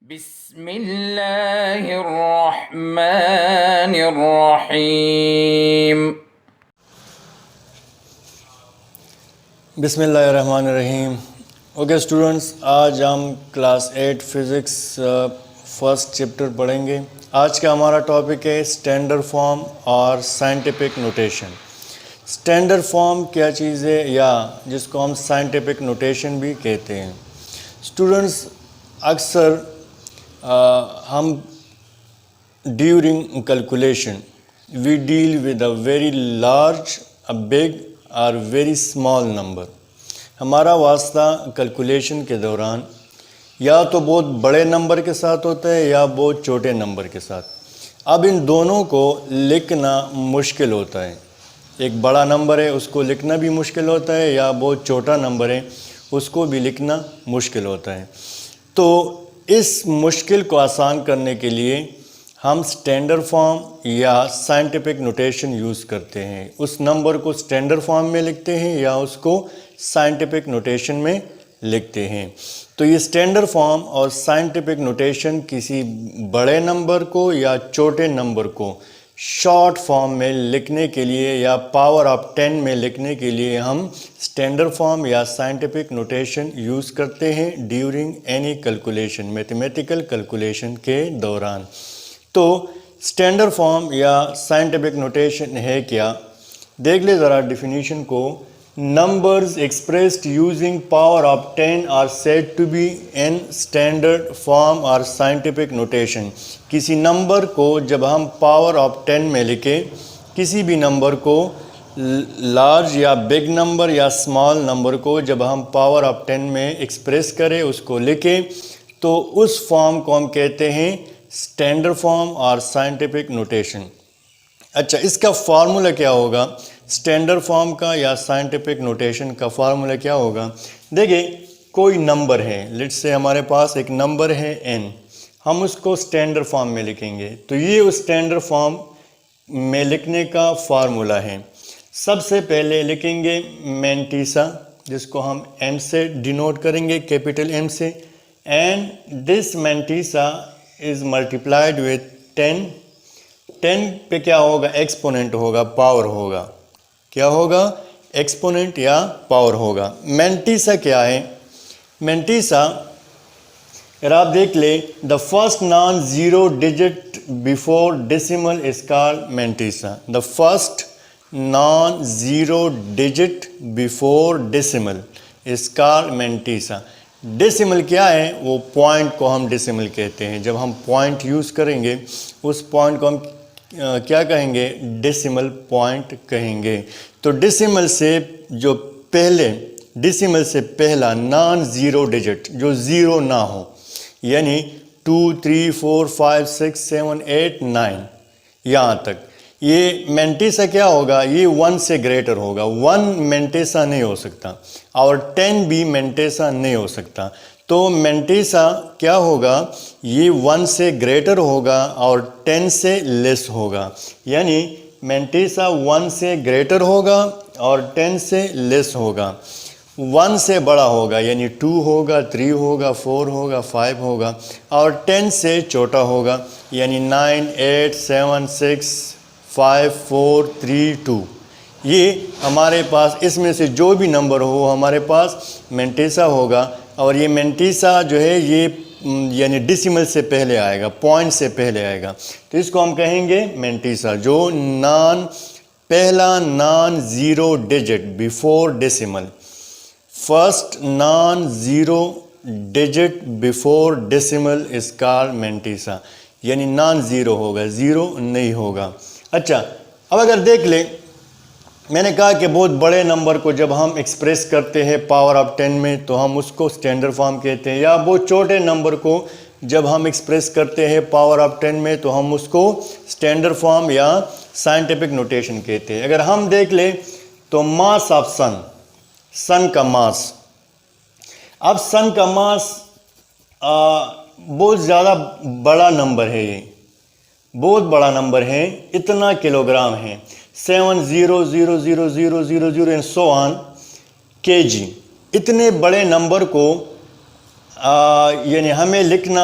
बिस्मिल्लाहिर्रहमानिर्रहीम। बिस्मिल्लाहिर्रहमानिर्रहीम। Okay students, आज हम क्लास 8 फिज़िक्स फर्स्ट चैप्टर पढ़ेंगे। आज का हमारा टॉपिक है स्टैंडर्ड फॉर्म और साइंटिफिक नोटेशन। स्टैंडर्ड फॉर्म क्या चीज़ है, या जिसको हम साइंटिफिक नोटेशन भी कहते हैं। स्टूडेंट्स, अक्सर हम during calculation we deal with a very large, a big और very small number। हमारा वास्ता कैलकुलेशन के दौरान या तो बहुत बड़े नंबर के साथ होता है या बहुत छोटे नंबर के साथ। अब इन दोनों को लिखना मुश्किल होता है। एक बड़ा नंबर है उसको लिखना भी मुश्किल होता है, या बहुत छोटा नंबर है उसको भी लिखना मुश्किल होता है। तो इस मुश्किल को आसान करने के लिए हम स्टैंडर्ड फॉर्म या साइंटिफिक नोटेशन यूज़ करते हैं। उस नंबर को स्टैंडर्ड फॉर्म में लिखते हैं या उसको साइंटिफिक नोटेशन में लिखते हैं। तो ये स्टैंडर्ड फॉर्म और साइंटिफिक नोटेशन किसी बड़े नंबर को या छोटे नंबर को शॉर्ट फॉर्म में लिखने के लिए या पावर ऑफ 10 में लिखने के लिए हम स्टैंडर्ड फॉर्म या साइंटिफिक नोटेशन यूज़ करते हैं during any calculation, mathematical calculation के दौरान। तो स्टैंडर्ड फॉर्म या साइंटिफिक नोटेशन है क्या, देख ले ज़रा डिफिनीशन को। Numbers expressed using power of 10 are said to be in standard form और साइंटिफिक नोटेशन। किसी नंबर को जब हम पावर ऑफ 10 में लिखें, किसी भी नंबर को, लार्ज या बिग नंबर या स्मॉल नंबर को जब हम पावर ऑफ 10 में एक्सप्रेस करें, उसको लिखें, तो उस फॉर्म को हम कहते हैं स्टैंडर्ड फॉर्म और साइंटिफिक नोटेशन। अच्छा, इसका फार्मूला क्या होगा स्टैंडर्ड फॉर्म का या साइंटिफिक नोटेशन का? फार्मूला क्या होगा? देखिए, कोई नंबर है, लेट्स से हमारे पास एक नंबर है n, हम उसको स्टैंडर्ड फॉर्म में लिखेंगे। तो ये उस स्टैंडर्ड फॉर्म में लिखने का फार्मूला है। सबसे पहले लिखेंगे मैंटीसा, जिसको हम m से डिनोट करेंगे, कैपिटल M से, and this mantissa is multiplied with 10। 10 पे क्या होगा? एक्सपोनेंट होगा, पावर होगा। क्या होगा? एक्सपोनेंट या पावर होगा। मैंटीसा क्या है? मैंटीसा अगर आप देख ले, the first non zero digit before decimal is called mantissa. The first non zero digit before decimal is called mantissa. Decimal क्या है? वो पॉइंट को हम डेसिमल कहते हैं। जब हम पॉइंट यूज़ करेंगे, उस पॉइंट को हम क्या कहेंगे? डेसिमल पॉइंट कहेंगे। तो डेसिमल से जो पहले, डेसिमल से पहला नॉन ज़ीरो डिजिट जो ज़ीरो ना हो, यानी 2, 3, 4, 5, 6, 7, 8, 9 यहाँ तक, ये मैंटीसा क्या होगा? ये 1 से ग्रेटर होगा। 1 मैंटीसा नहीं हो सकता और 10 भी मैंटीसा नहीं हो सकता। तो मैंटीसा क्या होगा? ये 1 से ग्रेटर होगा और 10 से लेस होगा। यानी मैंटीसा 1 से ग्रेटर होगा और 10 से लेस होगा। 1 से बड़ा होगा, यानी 2 होगा, 3 होगा, 4 होगा, 5 होगा, और 10 से छोटा होगा, यानी 9, 8, 7, 6, 5, 4, 3, 2। ये हमारे पास इसमें से जो भी नंबर हो हमारे पास मैंटीसा होगा। और ये मैंटीसा जो है ये यानी डेसिमल से पहले आएगा, पॉइंट से पहले आएगा। तो इसको हम कहेंगे मैंटीसा, जो पहला non zero digit before decimal, first non zero digit before decimal is called mantissa. यानी नॉन ज़ीरो होगा, ज़ीरो नहीं होगा। अच्छा, अब अगर देख ले, मैंने कहा कि बहुत बड़े नंबर को जब हम एक्सप्रेस करते हैं पावर ऑफ 10 में, तो हम उसको स्टैंडर्ड फॉर्म कहते हैं। या बहुत छोटे नंबर को जब हम एक्सप्रेस करते हैं पावर ऑफ 10 में, तो हम उसको स्टैंडर्ड फॉर्म या साइंटिफिक नोटेशन कहते हैं। अगर हम देख ले तो मास ऑफ सन, सन का मास, अब सन का मास बहुत ज़्यादा बड़ा नंबर है, ये बहुत बड़ा नंबर है, इतना किलोग्राम है, 7,000,000 एंड सो ऑन kg। इतने बड़े नंबर को यानी हमें लिखना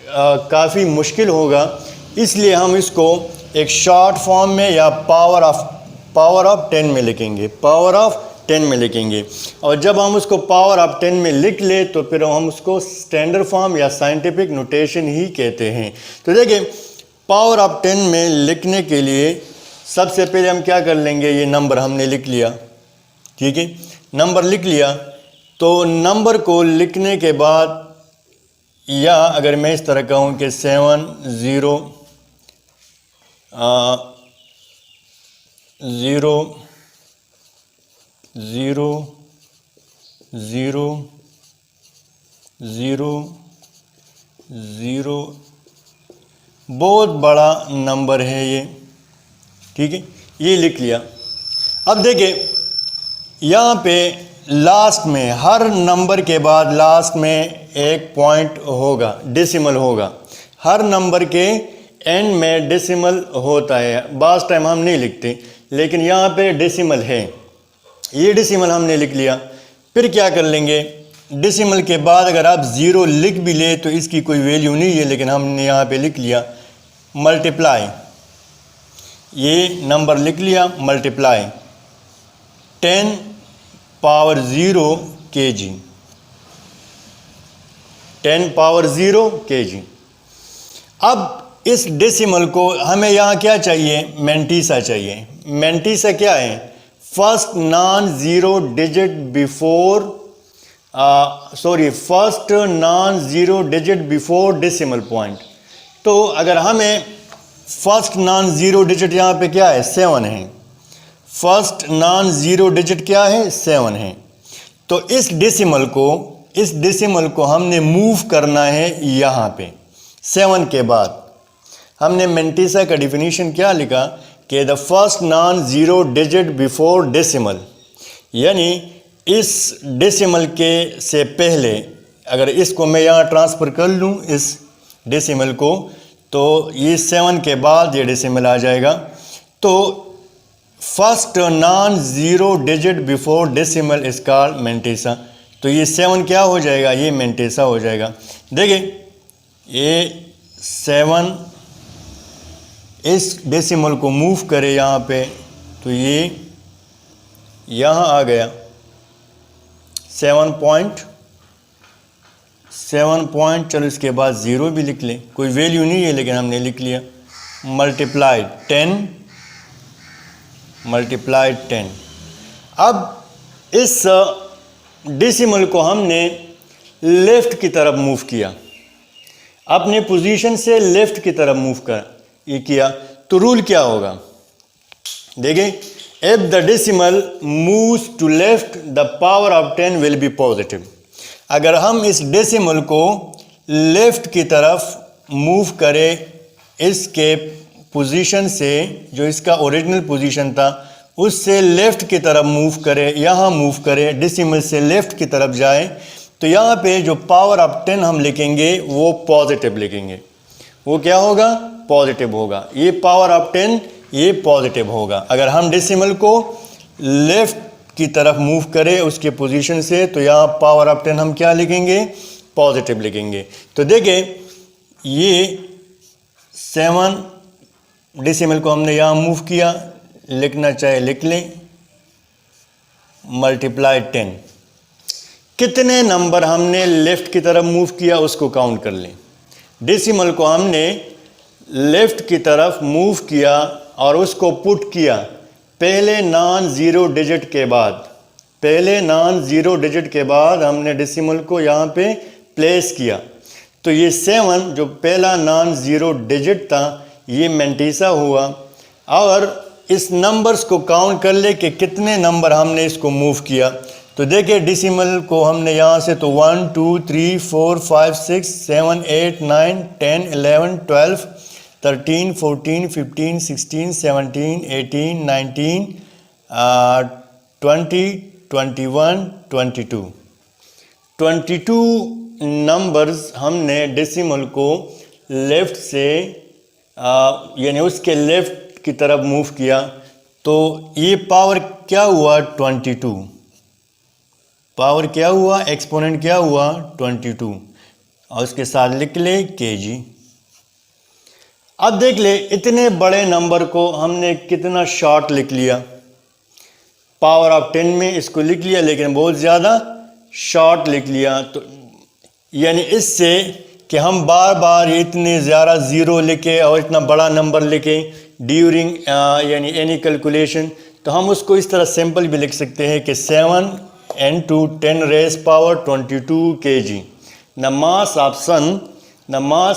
काफ़ी मुश्किल होगा, इसलिए हम इसको एक शॉर्ट फॉर्म में या पावर ऑफ 10 में लिखेंगे, पावर ऑफ 10 में लिखेंगे। और जब हम उसको पावर ऑफ 10 में लिख ले तो फिर हम उसको स्टैंडर्ड फॉर्म या साइंटिफिक नोटेशन ही कहते हैं। तो देखिए, पावर ऑफ 10 में लिखने के लिए सबसे पहले हम क्या कर लेंगे, ये नंबर हमने लिख लिया, ठीक है, नंबर लिख लिया। तो नंबर को लिखने के बाद, या अगर मैं इस तरह कहूँ कि 7 0 0 0 0 0 0, बहुत बड़ा नंबर है ये, ठीक है, ये लिख लिया। अब देखिए यहाँ पे लास्ट में, हर नंबर के बाद लास्ट में एक पॉइंट होगा, डेसिमल होगा, हर नंबर के एंड में डेसिमल होता है। बास टाइम हम नहीं लिखते, लेकिन यहाँ पे डेसिमल है, ये डेसिमल हमने लिख लिया। फिर क्या कर लेंगे, डेसिमल के बाद अगर आप 0 लिख भी ले तो इसकी कोई वैल्यू नहीं है, लेकिन हमने यहाँ पे लिख लिया मल्टीप्लाई, ये नंबर लिख लिया multiply 10 power 0 kg, 10 power 0 kg। अब इस डेसिमल को हमें यहाँ क्या चाहिए, मैंटीसा चाहिए। मैंटीसा क्या है, first non zero digit before, first non zero digit before decimal point. तो अगर हमें फर्स्ट नॉन ज़ीरो डिजिट यहाँ पे क्या है, 7 है, फर्स्ट नॉन ज़ीरो डिजिट क्या है, 7 है। तो इस डेसिमल को हमने मूव करना है यहाँ पे 7 के बाद। हमने मैंटीसा का डिफिनीशन क्या लिखा कि the first non zero digit before decimal, यानी इस डेसिमल के से पहले, अगर इसको मैं यहाँ ट्रांसफ़र कर लूँ इस डेसिमल को, तो ये 7 के बाद ये डेसिमल आ जाएगा। तो first non zero digit before decimal is called mantissa. तो ये 7 क्या हो जाएगा, ये मैंटीसा हो जाएगा। देखिए ये 7 इस डेसिमल को मूव करे यहाँ पे, तो ये यहाँ आ गया 7 पॉइंट, चलो इसके बाद 0 भी लिख लें, कोई वैल्यू नहीं है लेकिन हमने लिख लिया, मल्टीप्लाई 10। अब इस डेसिमल को हमने लेफ़्ट की तरफ मूव किया, अपने पोजीशन से लेफ़्ट की तरफ मूव किया, तो रूल क्या होगा, देखिए, if the decimal moves to left the power of 10 will be positive. अगर हम इस डेसिमल को लेफ़्ट की तरफ मूव करें, इसके पोजीशन से, जो इसका ओरिजिनल पोजीशन था उससे लेफ़्ट की तरफ मूव करें, यहाँ मूव करें, डेसिमल से लेफ़्ट की तरफ जाए, तो यहाँ पे जो पावर ऑफ 10 हम लिखेंगे वो पॉजिटिव लिखेंगे। वो क्या होगा, पॉजिटिव होगा। ये पावर ऑफ 10 ये पॉजिटिव होगा। अगर हम डेसिमल को लेफ़्ट की तरफ मूव करें उसके पोजीशन से, तो यहाँ पावर ऑफ 10 हम क्या लिखेंगे, पॉजिटिव लिखेंगे। तो देखिए ये 7 डेसिमल को हमने यहाँ मूव किया, लिखना चाहे लिख लें, मल्टीप्लाई 10। कितने नंबर हमने लेफ़्ट की तरफ मूव किया उसको काउंट कर लें। डेसिमल को हमने लेफ़्ट की तरफ मूव किया और उसको पुट किया पहले नॉन ज़ीरो डिजिट के बाद, पहले नॉन ज़ीरो डिजिट के बाद हमने डेसिमल को यहाँ पे प्लेस किया। तो ये 7 जो पहला नॉन ज़ीरो डिजिट था ये मैंटीसा हुआ। और इस नंबर्स को काउंट कर ले कि कितने नंबर हमने इसको मूव किया। तो देखिए डेसिमल को हमने यहाँ से तो 1 2 3 4 5 6 7 8 9 10 11 12 13 14 15 16 17 18 19 20 21 22 नंबर्स हमने डेसिमल को लेफ़्ट से यानी उसके लेफ़्ट की तरफ मूव किया। तो ये पावर क्या हुआ, 22। पावर क्या हुआ, एक्सपोनेंट क्या हुआ, 22। और उसके साथ लिख ले kg। अब देख ले इतने बड़े नंबर को हमने कितना शॉर्ट लिख लिया, पावर ऑफ 10 में इसको लिख लिया लेकिन बहुत ज़्यादा शॉर्ट लिख लिया। तो यानी इससे कि हम बार बार इतने ज़्यादा ज़ीरो लिखे और इतना बड़ा नंबर लिखे ड्यूरिंग यानी एनी कैलकुलेशन, तो हम उसको इस तरह सिंपल भी लिख सकते हैं कि 7 into 10 raised power 22 kg। The mass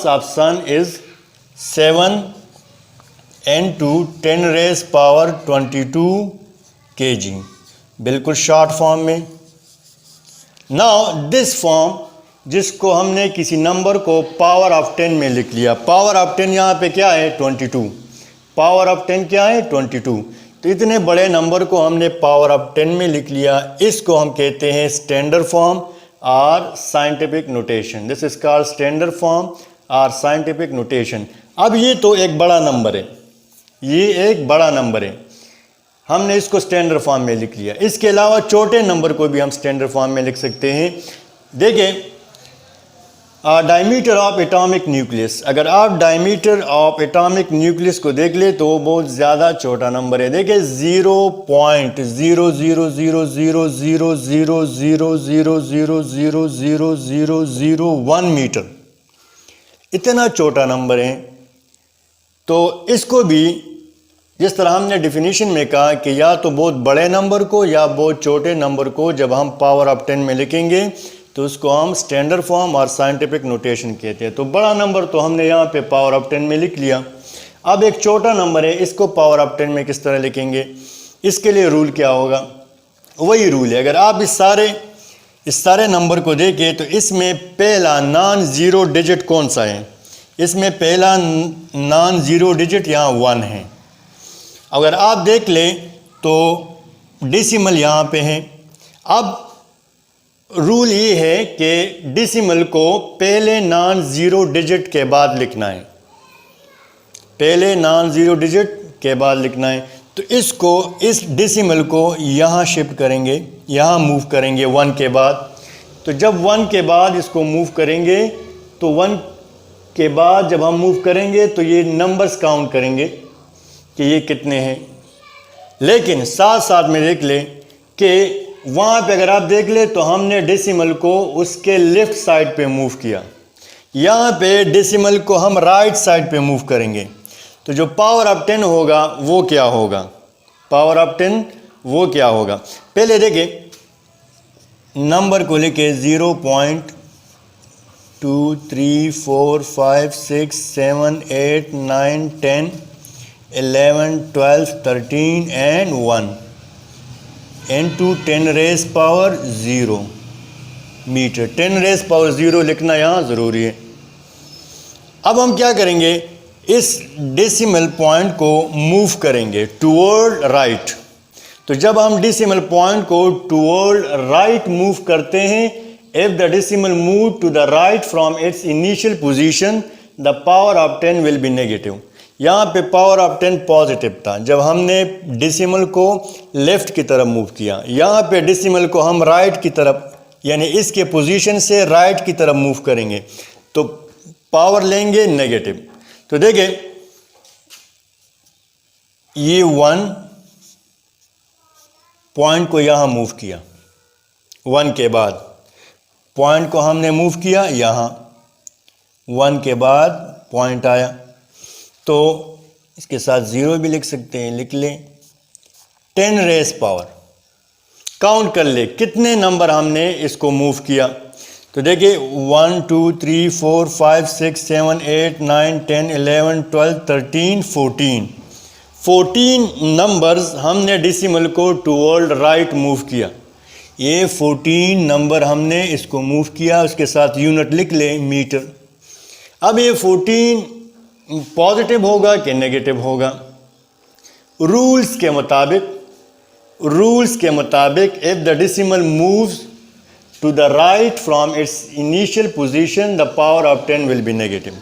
of sun is 7 into 10 raised power 22 kg, बिल्कुल शॉर्ट फॉर्म में। नाउ दिस फॉर्म, जिसको हमने किसी नंबर को पावर ऑफ 10 में लिख लिया, पावर ऑफ 10 यहाँ पे क्या है 22, पावर ऑफ 10 क्या है 22। तो इतने बड़े नंबर को हमने पावर ऑफ 10 में लिख लिया, इसको हम कहते हैं स्टैंडर्ड फॉर्म और scientific notation. This is called standard form और साइंटिफिक नोटेशन। अब ये तो एक बड़ा नंबर है, ये एक बड़ा नंबर है, हमने इसको स्टैंडर्ड फॉर्म में लिख लिया। इसके अलावा छोटे नंबर को भी हम स्टैंडर्ड फॉर्म में लिख सकते हैं। देखिए डायमीटर ऑफ एटॉमिक न्यूक्लियस, अगर आप डायमीटर ऑफ एटॉमिक न्यूक्लियस को देख ले तो वो बहुत ज़्यादा छोटा नंबर है। देखिए 0.000000000000001 मीटर, इतना छोटा नंबर है। तो इसको भी जिस तरह हमने डिफिनीशन में कहा कि या तो बहुत बड़े नंबर को या बहुत छोटे नंबर को जब हम पावर ऑफ 10 में लिखेंगे तो उसको हम स्टैंडर्ड फॉर्म और साइंटिफिक नोटेशन कहते हैं। तो बड़ा नंबर तो हमने यहाँ पे पावर ऑफ 10 में लिख लिया। अब एक छोटा नंबर है, इसको पावर ऑफ 10 में किस तरह लिखेंगे, इसके लिए रूल क्या होगा, वही रूल है। अगर आप इस सारे नंबर को देखें तो इसमें पहला नॉन ज़ीरो डिजिट कौन सा है, इसमें पहला नॉन ज़ीरो डिजिट यहाँ 1 है। अगर आप देख लें तो डेसिमल यहाँ पे है। अब रूल ये है कि डेसिमल को पहले नॉन ज़ीरो डिजिट के बाद लिखना है, पहले नॉन ज़ीरो डिजिट के बाद लिखना है। तो इसको, इस डेसिमल को यहाँ शिफ्ट करेंगे, यहाँ मूव करेंगे 1 के बाद। तो जब 1 के बाद इसको मूव करेंगे तो 1 के बाद जब हम मूव करेंगे तो ये नंबर्स काउंट करेंगे कि ये कितने हैं। लेकिन साथ साथ में देख लें कि वहाँ पे अगर आप देख ले तो हमने डेसिमल को उसके लेफ्ट साइड पे मूव किया, यहाँ पे डेसिमल को हम राइट साइड पे मूव करेंगे। तो जो पावर ऑफ 10 होगा वो क्या होगा, पावर ऑफ 10 वो क्या होगा। पहले देखिए नंबर को लिखे 0.23456789101 11 12 13 and 1 into 10 raised power 0 metre. 10 raised power 0 लिखना यहाँ ज़रूरी है। अब हम क्या करेंगे, इस डेसिमल पॉइंट को मूव करेंगे टूवर्ड राइट। तो जब हम डेसिमल पॉइंट को टूवर्ड राइट मूव करते हैं, if the decimal move to the right from its initial position the power of 10 will be negative. यहाँ पे पावर ऑफ 10 पॉजिटिव था जब हमने डेसिमल को लेफ्ट की तरफ मूव किया, यहाँ पे डेसिमल को हम राइट की तरफ यानी इसके पोजीशन से राइट की तरफ मूव करेंगे तो पावर लेंगे नेगेटिव। तो देखिए ये 1 पॉइंट को यहाँ मूव किया, 1 के बाद पॉइंट को हमने मूव किया यहाँ, 1 के बाद पॉइंट आया तो इसके साथ 0 भी लिख सकते हैं, लिख लें। 10 रेस पावर, काउंट कर ले कितने नंबर हमने इसको मूव किया। तो देखिए 1 2 3 4 5 6 7 8 9 10 11 12 13 14 नंबर्स हमने डेसिमल को टुवर्ड राइट मूव किया। ये 14 नंबर हमने इसको मूव किया, उसके साथ यूनिट लिख ले मीटर। अब ये 14 पॉजिटिव होगा कि नेगेटिव होगा। रूल्स के मुताबिक if the decimal moves to the right from its initial position the power of 10 will be negative.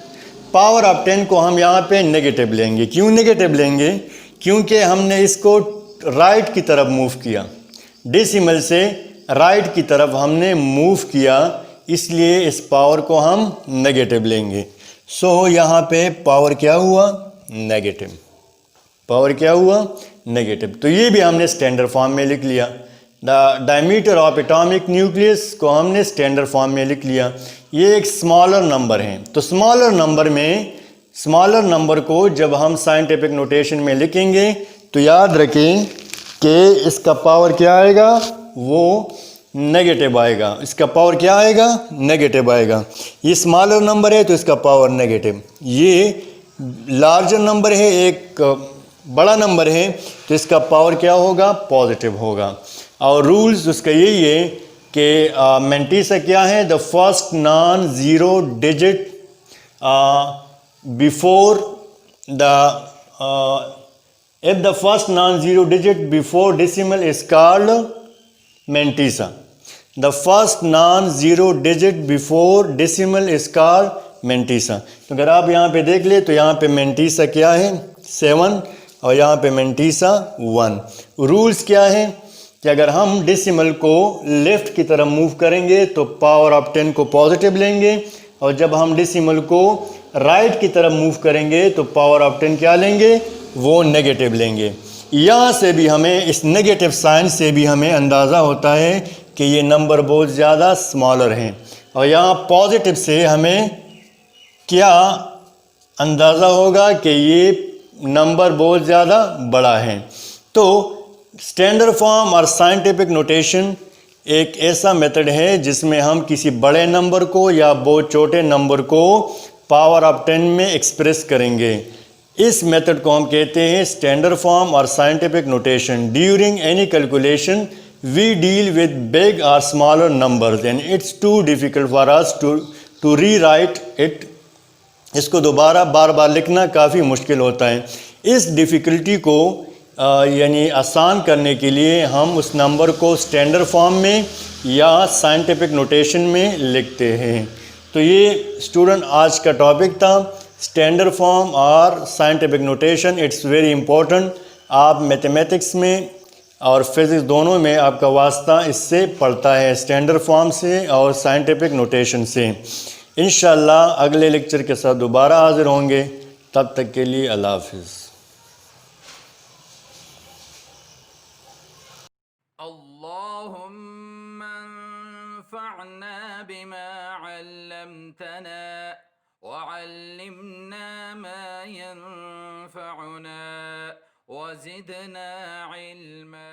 Power of 10 को हम यहाँ पे नेगेटिव लेंगे। क्यों नेगेटिव लेंगे? क्योंकि हमने इसको राइट की तरफ मूव किया, डेसिमल से राइट की तरफ हमने मूव किया, इसलिए इस पावर को हम नेगेटिव लेंगे। सो यहाँ पे पावर क्या हुआ, नेगेटिव। पावर क्या हुआ, नेगेटिव। तो ये भी हमने स्टैंडर्ड फॉर्म में लिख लिया। The diameter of atomic nucleus को हमने स्टैंडर्ड फॉर्म में लिख लिया। ये एक स्मॉलर नंबर है, तो स्मॉलर नंबर में, स्मॉलर नंबर को जब हम साइंटिफिक नोटेशन में लिखेंगे तो याद रखें कि इसका पावर क्या आएगा, वो नेगेटिव आएगा। इसका पावर क्या आएगा, नेगेटिव आएगा। ये स्मॉलर नंबर है तो इसका पावर नेगेटिव। ये लार्जर नंबर है, एक बड़ा नंबर है, तो इसका पावर क्या होगा, पॉजिटिव होगा। और रूल्स उसका यही है कि मेंटिसा क्या है, the first non zero digit before the if the first non-zero digit before decimal is called mentisa. The first non-zero digit before decimal is called mentisa. तो अगर आप यहाँ पे देख ले तो यहाँ पे mentisa क्या है, 7, और यहाँ पे mentisa 1। रूल्स क्या है कि अगर हम डेसिमल को लेफ्ट की तरफ मूव करेंगे तो पावर ऑफ 10 को पॉजिटिव लेंगे, और जब हम डेसिमल को राइट की तरफ मूव करेंगे तो पावर ऑफ 10 क्या लेंगे, वो नेगेटिव लेंगे। यहाँ से भी हमें, इस नेगेटिव साइन से भी हमें अंदाज़ा होता है कि ये नंबर बहुत ज़्यादा स्मॉलर हैं, और यहाँ पॉजिटिव से हमें क्या अंदाज़ा होगा कि ये नंबर बहुत ज़्यादा बड़ा है। तो स्टैंडर्ड फॉर्म और साइंटिफिक नोटेशन एक ऐसा मेथड है जिसमें हम किसी बड़े नंबर को या बहुत छोटे नंबर को पावर ऑफ 10 में एक्सप्रेस करेंगे। इस मेथड को हम कहते हैं स्टैंडर्ड फॉर्म और scientific notation. During any calculation we deal with big और smaller numbers and it's too difficult for us to rewrite it. इसको दोबारा बार बार लिखना काफ़ी मुश्किल होता है। इस डिफ़िकल्टी को यानी आसान करने के लिए हम उस नंबर को स्टैंडर्ड फॉर्म में या साइंटिफिक नोटेशन में लिखते हैं। तो ये स्टूडेंट आज का टॉपिक था, स्टैंडर्ड फॉर्म और scientific notation. It's very important. आप मैथमेटिक्स में और फिज़िक्स दोनों में आपका वास्ता इससे पड़ता है, स्टैंडर्ड फॉर्म से और साइंटिफिक नोटेशन से। इंशाअल्लाह अगले लेक्चर के साथ दोबारा हाज़िर होंगे। तब तक के लिए अल्लाह हाफ़िज़। अल्लाहुम्मा अन्फ़अना बिमा अल्लमतना वअल्लिमना मा यंफ़अुना वज़िदना इल्मा।